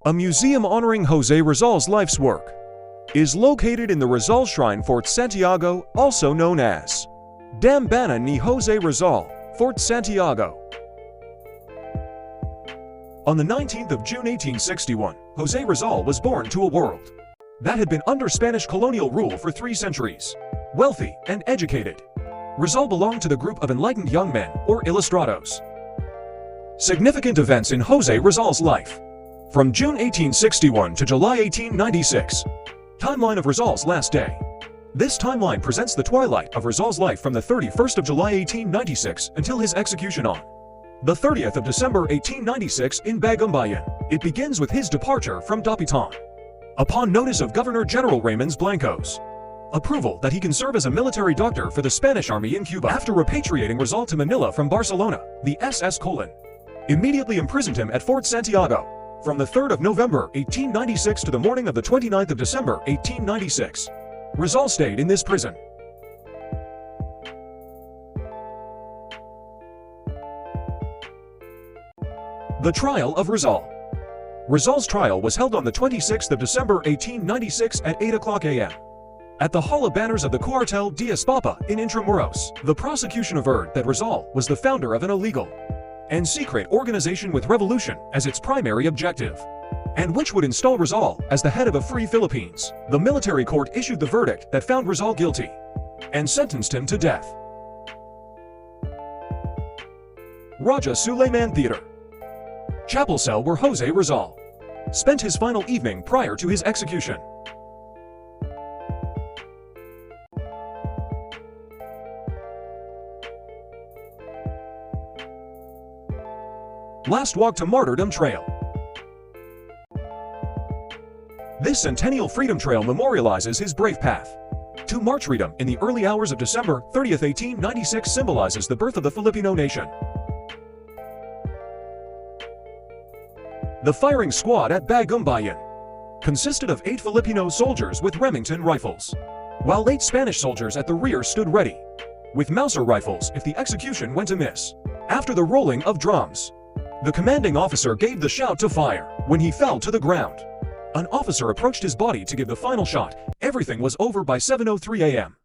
A museum honoring José Rizal's life's work is located in the Rizal Shrine, Fort Santiago, also known as Dambana ni José Rizal, Fort Santiago. On the 19th of June 1861, José Rizal was born to a world that had been under Spanish colonial rule for 3 centuries. Wealthy and educated, Rizal belonged to the group of enlightened young men, or ilustrados. Significant events in José Rizal's life. From June 1861 to July 1896. Timeline of Rizal's last day. This timeline presents the twilight of Rizal's life from the 31st of July 1896 until his execution on the 30th of December 1896 in Bagumbayan. It begins with his departure from Dapitan. Upon notice of Governor General Raymond Blanco's approval that he can serve as a military doctor for the Spanish army in Cuba. After repatriating Rizal to Manila from Barcelona, the SS Colon immediately imprisoned him at Fort Santiago. From the 3rd of November 1896 to the morning of the 29th of December 1896, Rizal stayed in this prison. The trial of Rizal. Rizal's trial was held on the 26th of December 1896 at 8:00 a.m. at the Hall of Banners of the Cuartel de Espapa in Intramuros. The prosecution averred that Rizal was the founder of an illegal and secret organization with revolution as its primary objective, and which would install Rizal as the head of a free Philippines. The military court issued the verdict that found Rizal guilty and sentenced him to death. Raja Suleiman Theater. Chapel cell where José Rizal spent his final evening prior to his execution. Last Walk to Martyrdom Trail. This centennial Freedom Trail memorializes his brave path to martyrdom in the early hours of December 30th, 1896, symbolizes the birth of the Filipino nation. The firing squad at Bagumbayan consisted of 8 Filipino soldiers with Remington rifles, while 8 Spanish soldiers at the rear stood ready with Mauser rifles if the execution went amiss. After the rolling of drums, the commanding officer gave the shout to fire. When he fell to the ground, an officer approached his body to give the final shot. Everything was over by 7:03 a.m.